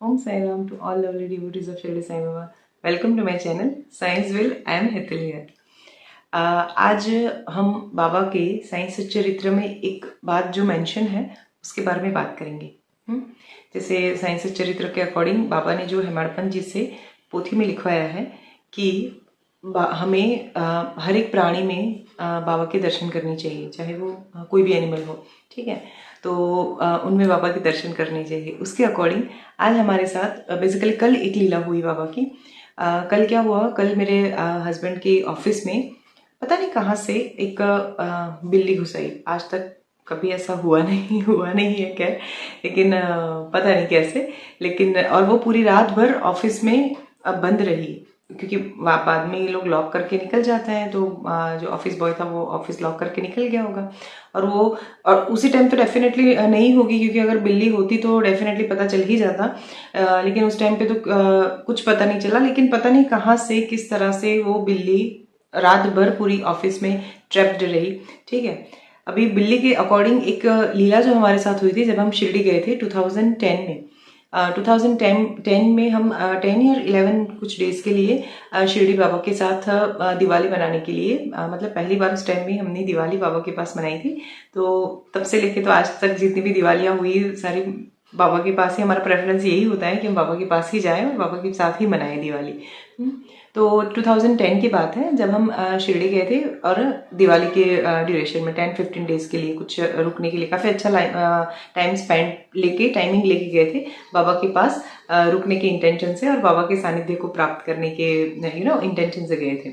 Om Sai Ram to all lovely devotees of Shirdi Sai Baba. Welcome to my channel Science Will. I am Hital here. आज हम बाबा के science चरित्र में एक बात जो मेंशन है उसके बारे में बात करेंगे। जैसे साइंस चरित्र के अकॉर्डिंग बाबा ने जो हेमाड़पंत जी से पोथी में लिखवाया है कि हमें हर एक प्राणी में बाबा के दर्शन करने चाहिए, चाहे वो कोई भी एनिमल हो, ठीक है। तो उनमें बाबा के दर्शन करने चाहिए। उसके अकॉर्डिंग आज हमारे साथ बेसिकली कल एक लीला हुई बाबा की। कल क्या हुआ, कल मेरे हस्बैंड के ऑफिस में पता नहीं कहाँ से एक बिल्ली घुस आई। आज तक कभी ऐसा हुआ नहीं है क्या, लेकिन पता नहीं कैसे, लेकिन और वो पूरी रात भर ऑफिस में बंद रही, क्योंकि बाद में ये लोग लॉक करके निकल जाते हैं। तो जो ऑफिस बॉय था वो ऑफिस लॉक करके निकल गया होगा। और उसी टाइम तो डेफिनेटली नहीं होगी, क्योंकि अगर बिल्ली होती तो डेफिनेटली पता चल ही जाता। लेकिन उस टाइम पे तो कुछ पता नहीं चला। लेकिन पता नहीं कहाँ से किस तरह से वो बिल्ली रात भर पूरी ऑफिस में ट्रैप्ड रही, ठीक है। अभी बिल्ली के अकॉर्डिंग एक लीला जो हमारे साथ हुई थी जब हम शिरडी गए थे 2010 में। 2010 में हम 10 या 11 कुछ डेज के लिए शिरडी बाबा के साथ दिवाली मनाने के लिए, मतलब पहली बार उस टाइम में हमने दिवाली बाबा के पास मनाई थी। तो तब से लेके तो आज तक जितनी भी दिवालियाँ हुई सारी बाबा के पास ही। हमारा प्रेफरेंस यही होता है कि हम बाबा के पास ही जाएं और बाबा के साथ ही मनाएं दिवाली। तो 2010 की बात है जब हम शिरडी गए थे और दिवाली के ड्यूरेशन में 10-15 डेज के लिए कुछ रुकने के लिए काफ़ी अच्छा टाइमिंग लेके गए थे बाबा के पास रुकने के इंटेंशन से और बाबा के सानिध्य को प्राप्त करने के इंटेंशन से गए थे।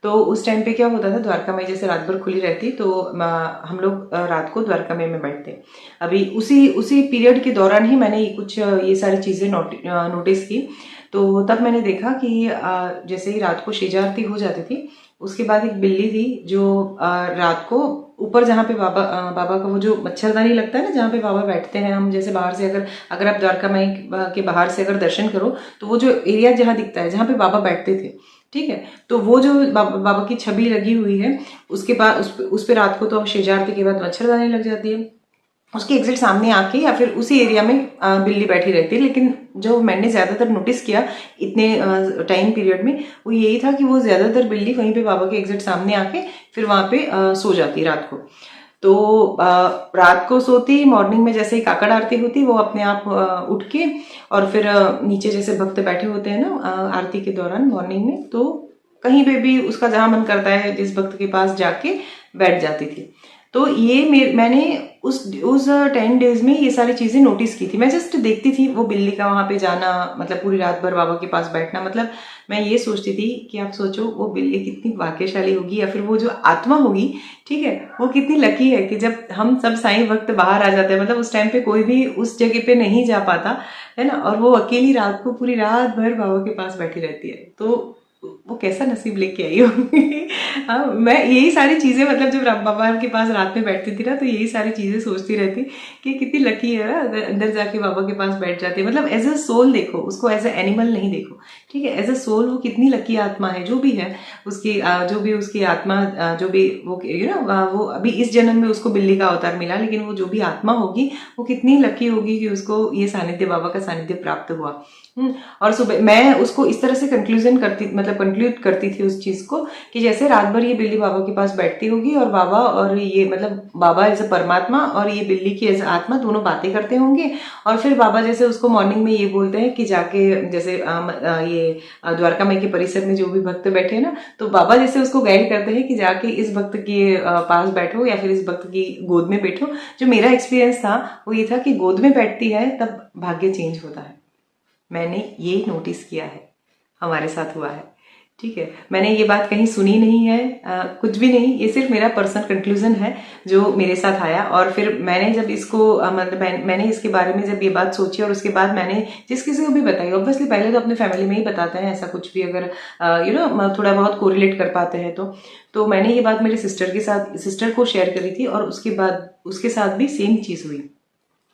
तो उस टाइम पे क्या होता था, द्वारका में जैसे रात भर खुली रहती तो हम लोग रात को द्वारका में बैठते। अभी उसी पीरियड के दौरान ही मैंने कुछ ये सारी चीज़ें नोटिस की। तो तब मैंने देखा कि जैसे ही रात को शेजा आरती हो जाती थी, उसके बाद एक बिल्ली थी जो रात को ऊपर जहाँ पे बाबा का वो जो मच्छरदानी लगता है ना, जहाँ पे बाबा बैठते हैं, हम जैसे बाहर से अगर आप द्वारका माई के बाहर से अगर दर्शन करो तो वो जो एरिया जहाँ दिखता है जहाँ पे बाबा बैठते थे, ठीक है, तो वो जो बाबा की छवि लगी हुई है उसके बाद उस पे रात को तो शेजा आरती के बाद मच्छरदानी लग जाती है। उसके एग्जैक्ट सामने आके या फिर उसी एरिया में बिल्ली बैठी रहती है। लेकिन जो मैंने ज़्यादातर नोटिस किया इतने टाइम पीरियड में, वो यही था कि वो ज़्यादातर बिल्ली वहीं पे बाबा के एग्जैक्ट सामने आके फिर वहाँ पे सो जाती रात को। तो रात को सोती, मॉर्निंग में जैसे ही काकड़ आरती होती वो अपने आप उठ के और फिर नीचे जैसे भक्त बैठे होते हैं ना आरती के दौरान मॉर्निंग में, तो कहीं पे भी उसका जहाँ मन करता है जिस भक्त के पास जाके बैठ जाती थी। तो ये मैंने उस 10 डेज में ये सारी चीज़ें नोटिस की थी। मैं जस्ट देखती थी वो बिल्ली का वहाँ पे जाना, मतलब पूरी रात भर बाबा के पास बैठना। मतलब मैं ये सोचती थी कि आप सोचो वो बिल्ली कितनी भाग्यशाली होगी, या फिर वो जो आत्मा होगी, ठीक है, वो कितनी लकी है कि जब हम सब साईं भक्त बाहर आ जाते हैं, मतलब उस टाइम पे कोई भी उस जगह पे नहीं जा पाता है ना, और वो अकेली रात को पूरी रात भर बाबा के पास बैठी रहती है। तो वो कैसा नसीब लेके आई होगी। हाँ, मैं यही सारी चीज़ें, मतलब जब बाबा के पास रात में बैठती थी ना, तो यही सारी चीज़ें सोचती रहती कि कितनी लकी है ना, अंदर जाके बाबा के पास बैठ जाती है। मतलब एज अ सोल देखो उसको, एज अ एनिमल नहीं देखो, ठीक है। एज अ सोल वो कितनी लकी आत्मा है, जो भी है उसकी, जो भी उसकी आत्मा, जो भी वो वो अभी इस जन्म में उसको बिल्ली का अवतार मिला, लेकिन वो जो भी आत्मा होगी वो कितनी लकी होगी कि उसको ये सानिध्य, बाबा का सानिध्य प्राप्त हुआ। और सुबह मैं उसको इस तरह से कंक्लूड करती थी उस चीज को कि जैसे रात भर ये बिल्ली बाबा के पास बैठती होगी और बाबा, और ये मतलब बाबा एज अ परमात्मा और ये बिल्ली की एज आत्मा दोनों बातें करते होंगे। और फिर बाबा जैसे उसको मॉर्निंग में ये बोलते हैं कि जाके जैसे ये द्वारका माई के परिसर में जो भी भक्त बैठे हैं ना, तो बाबा जैसे उसको गाइड करते हैं कि जाके इस भक्त के पास बैठो या फिर इस भक्त की गोद में बैठो। जो मेरा एक्सपीरियंस था वो ये था कि गोद में बैठती है तब भाग्य चेंज होता है। मैंने ये नोटिस किया है, हमारे साथ हुआ है, ठीक है। मैंने ये बात कहीं सुनी नहीं है, कुछ भी नहीं, ये सिर्फ मेरा पर्सनल कंक्लूजन है जो मेरे साथ आया। और फिर मैंने जब इसको मतलब मैंने इसके बारे में जब ये बात सोची और उसके बाद मैंने जिस किसी को भी बताई, ऑब्वियसली पहले तो अपने फैमिली में ही बताते हैं ऐसा कुछ भी, अगर थोड़ा बहुत कोरिलेट कर पाते हैं तो मैंने ये बात मेरे सिस्टर को शेयर करी थी और उसके बाद उसके साथ भी सेम चीज़ हुई।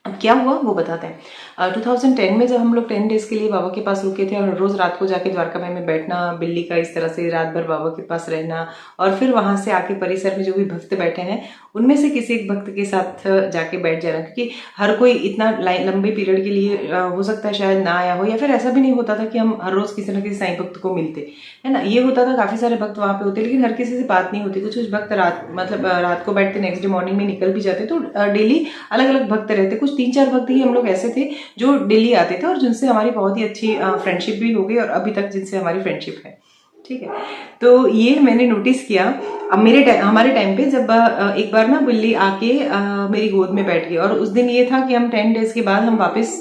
अब क्या हुआ वो बताते हैं। 2010 में जब हम लोग 10 डेज के लिए बाबा के पास रुके थे और रोज रात को जाके द्वारका माई में बैठना, बिल्ली का इस तरह से रात भर बाबा के पास रहना, और फिर वहां से आके परिसर में जो भी भक्त बैठे हैं उनमें से किसी एक भक्त के साथ जाके बैठ जाना, क्योंकि हर कोई इतना लंबे पीरियड के लिए हो सकता है शायद ना आया हो, या फिर ऐसा भी नहीं होता था कि हम हर रोज किसी न किसी साईं भक्त को मिलते, है ना। ये होता था काफी सारे भक्त वहां पे होते, लेकिन हर किसी से बात नहीं होती। कुछ कुछ भक्त रात को बैठते, नेक्स्ट डे मॉर्निंग में निकल भी जाते। तो डेली अलग अलग भक्त रहते। कुछ 3-4 भक्त ही हम लोग ऐसे थे जो डेली आते थे और जिनसे हमारी बहुत ही अच्छी फ्रेंडशिप भी हो गई, और अभी तक जिनसे हमारी फ्रेंडशिप है, ठीक है। तो ये मैंने नोटिस किया। अब हमारे टाइम पे जब एक बार ना बिल्ली आके मेरी गोद में बैठ गई, और उस दिन ये था कि हम 10 डेज के बाद हम वापस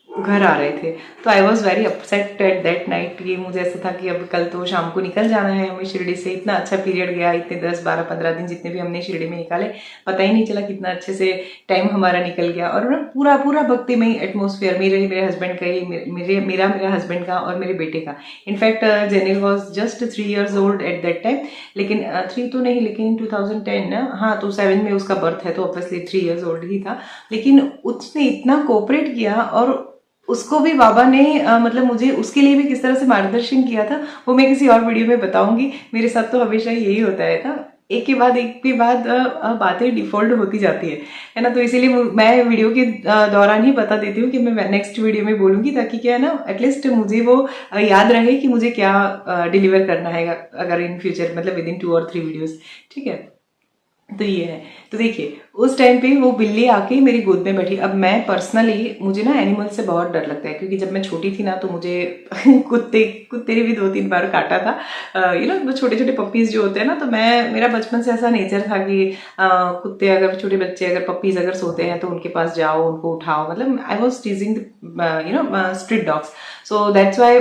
घर आ रहे थे। तो I was very upset at that night. ये मुझे ऐसा था कि अब कल तो शाम को निकल जाना है हमें शिरडी से। इतना अच्छा पीरियड गया, इतने 10-12-15 दिन जितने भी हमने शिरडी में निकाले, पता ही नहीं चला कितना अच्छे से टाइम हमारा निकल गया। और ना पूरा पूरा भक्तिमय एटमोसफियर, मेरे हस्बैंड का ही, मेरा हस्बैंड का और मेरे बेटे का। In fact जेनिल was just 3 years old at that time, लेकिन 3 तो नहीं, लेकिन 2010 ना, हाँ, तो 7 में उसका बर्थ है, तो ऑब्वियसली 3 years ओल्ड ही था। लेकिन उसने इतना कोऑपरेट किया, और उसको भी बाबा ने मतलब मुझे उसके लिए भी किस तरह से मार्गदर्शन किया था वो मैं किसी और वीडियो में बताऊंगी। मेरे साथ तो हमेशा यही होता है ना, एक के बाद बातें डिफॉल्ट होती जाती है ना। तो इसीलिए मैं वीडियो के दौरान ही बता देती हूँ कि मैं नेक्स्ट वीडियो में बोलूंगी, ताकि क्या है ना, एटलीस्ट मुझे वो याद रहे कि मुझे क्या डिलीवर करना है अगर इन फ्यूचर, मतलब विद इन 2 और 3 वीडियोस, ठीक है। तो ये है। तो देखिए उस टाइम पे वो बिल्ली आके मेरी गोद में बैठी। अब मैं पर्सनली, मुझे ना एनिमल से बहुत डर लगता है, क्योंकि जब मैं छोटी थी ना तो मुझे कुत्ते ने भी 2-3 बार काटा था। वो छोटे छोटे पपीज जो होते हैं ना, तो मेरा बचपन से ऐसा नेचर था कि कुत्ते अगर, छोटे बच्चे अगर, पपीज अगर सोते हैं तो उनके पास जाओ, उनको उठाओ। मतलब I was टीजिंग street dogs. So that's why,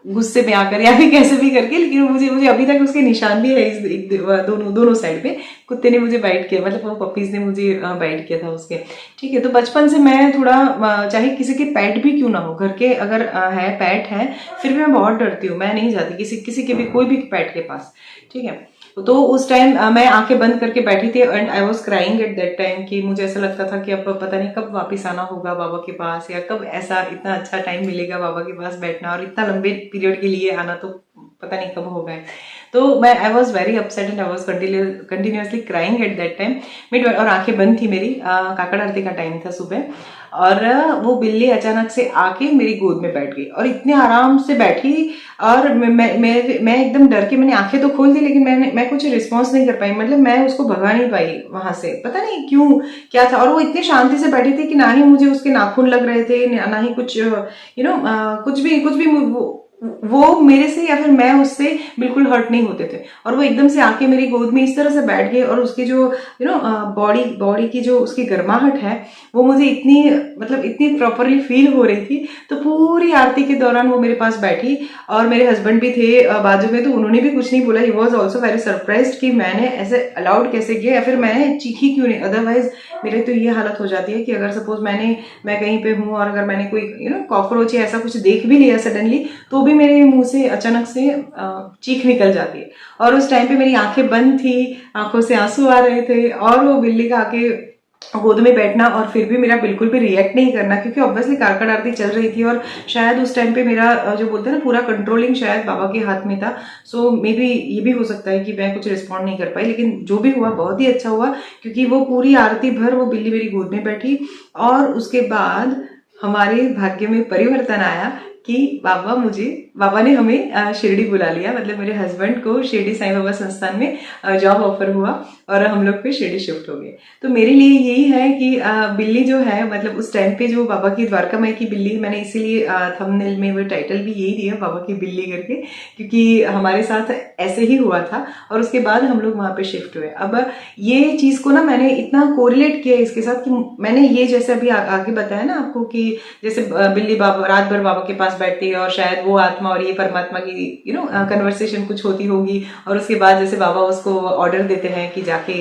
गुस्से में आकर या फिर कैसे भी करके, लेकिन मुझे अभी तक उसके निशान भी है दोनों साइड पे। कुत्ते ने मुझे बाइट किया, मतलब वो पपीज ने मुझे बाइट किया था उसके, ठीक है। तो बचपन से मैं थोड़ा, चाहे किसी के पेट भी क्यों ना हो, घर के अगर है पेट है, फिर भी मैं बहुत डरती हूँ। मैं नहीं जाती किसी के भी, कोई भी पेट के पास, ठीक है। तो उस टाइम मैं आंखें बंद करके बैठी थी, and I was crying at that time, कि मुझे ऐसा लगता था कि अब पता नहीं कब वापस आना होगा बाबा के पास, या कब ऐसा इतना अच्छा टाइम मिलेगा बाबा के पास बैठना, और इतना लंबे पीरियड के लिए आना तो पता नहीं कब होगा। तो I was very upset and I was continuously crying at that time. और आंखें बंद थी मेरी, काकड़ आरती का टाइम था सुबह, और वो बिल्ली अचानक से आके मेरी गोद में बैठ गई, और इतने आराम से बैठी, और मैं एकदम डर के मैंने आंखें तो खोल दी, लेकिन मैं कुछ रिस्पॉन्स नहीं कर पाई। मतलब मैं उसको भगा नहीं पाई वहां से, पता नहीं क्यों, क्या था। और वो इतनी शांति से बैठी थी कि ना ही मुझे उसके नाखून लग रहे थे, ना ही कुछ कुछ भी वो मेरे से या फिर मैं उससे बिल्कुल हर्ट नहीं होते थे। और वो एकदम से आके मेरी गोद में इस तरह से बैठ गए, और उसकी जो बॉडी की जो उसकी गर्माहट है, वो मुझे इतनी प्रॉपरली फील हो रही थी। तो पूरी आरती के दौरान वो मेरे पास बैठी, और मेरे हस्बैंड भी थे बाजू में, तो उन्होंने भी कुछ नहीं बोला। He was also very surprised कि मैंने ऐसे अलाउड कैसे किया, या फिर मैंने चीखी क्यों नहीं। अदरवाइज मेरे तो ये हालत हो जाती है कि अगर सपोज मैं कहीं पे हूँ, और अगर मैंने कोई कॉकरोच या ऐसा कुछ देख भी लिया सडनली, तो भी मेरे मुंह से अचानक से चीख निकल जाती है। और उस टाइम पे मेरी आंखें बंद थी, आंखों से आंसू आ रहे थे, और वो बिल्ली का आके गोद में बैठना, और फिर भी मेरा बिल्कुल भी रिएक्ट नहीं करना, क्योंकि ऑब्वियसली काकड़ आरती चल रही थी, और शायद उस टाइम पे मेरा जो बोलते हैं ना, पूरा कंट्रोलिंग शायद बाबा के हाथ में था। सो मे बी ये भी हो सकता है कि मैं कुछ रिस्पॉन्ड नहीं कर पाई, लेकिन जो भी हुआ बहुत ही अच्छा हुआ, क्योंकि वो पूरी आरती भर वो बिल्ली मेरी गोद में बैठी। और उसके बाद हमारे भाग्य में परिवर्तन आया कि बाबा ने हमें शिरडी बुला लिया। मतलब मेरे हस्बैंड को शिरडी साईं बाबा संस्थान में जॉब ऑफर हुआ, और हम लोग फिर शिरडी शिफ्ट हो गए। तो मेरे लिए यही है कि बिल्ली जो है, मतलब उस टाइम पे जो बाबा की, द्वारका माई की बिल्ली, मैंने इसीलिए थंबनेल में वो टाइटल भी यही दिया, बाबा की बिल्ली करके, क्योंकि हमारे साथ ऐसे ही हुआ था। और उसके बाद हम लोग वहां पे शिफ्ट हुए। अब ये चीज को ना मैंने इतना कोरिलेट किया इसके साथ, कि मैंने ये जैसे अभी आगे बताया ना आपको, कि जैसे बिल्ली रात भर बाबा के पास बैठती है, और शायद वो आत्मा और ये परमात्मा की कन्वर्सेशन कुछ होती होगी, और उसके बाद जैसे बाबा उसको ऑर्डर देते हैं कि जाके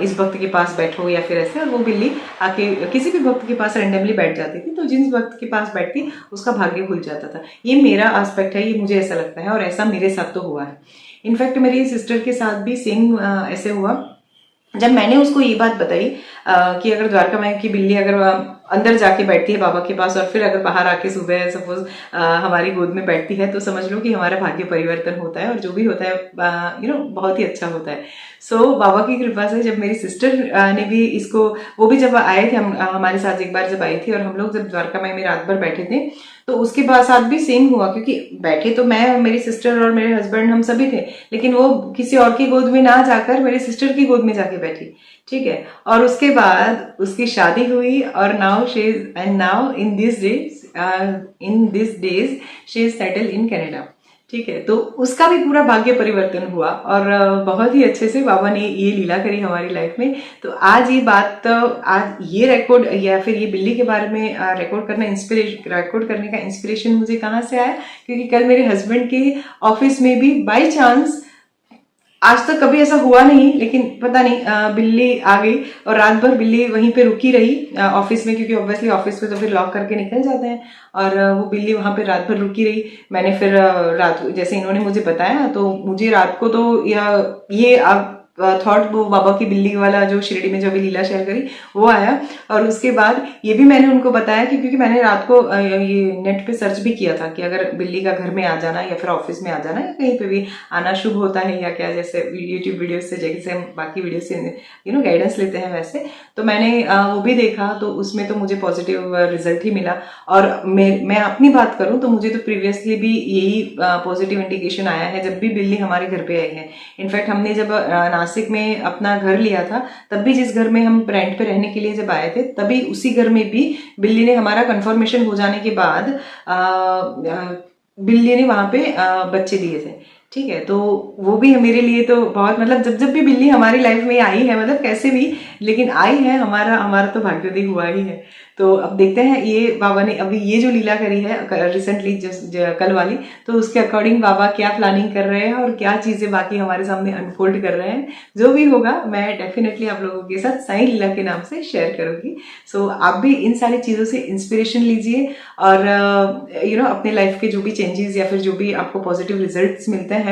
इस भक्त के पास बैठो, या फिर ऐसे, और वो बिल्ली आके किसी भी भक्त के पास रैंडमली बैठ जाती थी। तो जिस भक्त के पास बैठती उसका भाग्य खुल जाता था। ये मेरा एस्पेक्ट है, ये मुझे ऐसा लगता है, और ऐसा मेरे साथ तो हुआ है। इनफैक्ट मेरी सिस्टर के साथ भी सेम ऐसे हुआ। जब मैंने उसको ये बात बताई कि अगर द्वारका माई की बिल्ली अगर अंदर जाके बैठती है बाबा के पास और फिर अगर बाहर आके सुबह सपोज हमारी गोद में बैठती है, तो समझ लो कि हमारा भाग्य परिवर्तन होता है और जो भी होता है बहुत ही अच्छा होता है। सो बाबा की कृपा से जब मेरी सिस्टर ने भी इसको, वो भी जब आए थे, हम हमारे साथ एक बार जब आई थी और हम लोग जब द्वारका माई में रात भर बैठे थे, तो उसके बाद साथ भी सेम हुआ, क्योंकि बैठे तो मैं, मेरी सिस्टर और मेरे हस्बैंड, हम सभी थे, लेकिन वो किसी और की गोद में ना जाकर मेरी सिस्टर की गोद में जाके बैठी। ठीक है, और उसके बाद उसकी शादी हुई और now in this days she is settle in Canada. ठीक है, तो उसका भी पूरा भाग्य परिवर्तन हुआ और बहुत ही अच्छे से बाबा ने ये लीला करी हमारी लाइफ में। तो आज ये बात, आज ये रिकॉर्ड या फिर ये बिल्ली के बारे में रिकॉर्ड करने का इंस्पिरेशन मुझे कहाँ से आया, क्योंकि कल मेरे हस्बैंड के ऑफिस में भी बाय चांस, आज तक कभी ऐसा हुआ नहीं, लेकिन पता नहीं बिल्ली आ गई और रात भर बिल्ली वहीं पे रुकी रही ऑफिस में, क्योंकि ऑब्वियसली ऑफिस में तो फिर लॉक करके निकल जाते हैं, और वो बिल्ली वहां पे रात भर रुकी रही। मैंने फिर रात, जैसे इन्होंने मुझे बताया, तो मुझे रात को तो ये थॉट, वो बाबा की बिल्ली वाला जो शिरडी में जो अभी लीला शेयर करी वो आया। और उसके बाद ये भी मैंने उनको बताया कि क्योंकि मैंने रात को ये नेट पे सर्च भी किया था कि अगर बिल्ली का घर में आ जाना या फिर ऑफिस में आ जाना या कहीं पे भी आना शुभ होता है या क्या, जैसे यूट्यूब वीडियो से, जैसे हम बाकी वीडियो से गाइडेंस लेते हैं वैसे, तो मैंने वो भी देखा, तो उसमें तो मुझे पॉजिटिव रिजल्ट ही मिला। और मैं अपनी बात करूं तो मुझे तो प्रीवियसली भी यही पॉजिटिव इंडिकेशन आया है जब भी बिल्ली हमारे घर पे आई है। इनफैक्ट हमने जब नासिक में अपना घर लिया था, तब भी जिस घर में हम रेंट पे रहने के लिए जब आए थे, तभी उसी घर में भी बिल्ली ने, हमारा कंफर्मेशन हो जाने के बाद बिल्ली ने वहां पे बच्चे दिए थे। ठीक है, तो वो भी मेरे लिए तो बहुत, मतलब जब जब भी बिल्ली हमारी लाइफ में आई है, मतलब कैसे भी लेकिन आई है, हमारा तो भाग्योदय हुआ ही है। तो अब देखते हैं ये बाबा ने अभी ये जो लीला करी है रिसेंटली कल वाली, तो उसके अकॉर्डिंग बाबा क्या प्लानिंग कर रहे हैं और क्या चीजें बाकी हमारे सामने अनफोल्ड कर रहे हैं, जो भी होगा मैं डेफिनेटली आप लोगों के साथ साईं लीला के नाम से शेयर करूंगी। सो आप भी इन सारी चीजों से इंस्पिरेशन लीजिए और अपने लाइफ के जो भी चेंजेस या फिर जो भी आपको पॉजिटिव रिजल्ट्स मिलते हैं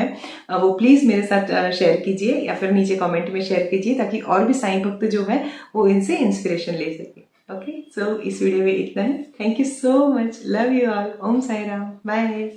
वो प्लीज मेरे साथ शेयर कीजिए या फिर नीचे कमेंट में शेयर कीजिए, ताकि और भी साईं भक्त जो है वो इनसे इंस्पिरेशन ले सके। ओके, सो इस वीडियो में इतना है। Thank you so much, love you all, Om Sai Ram, bye.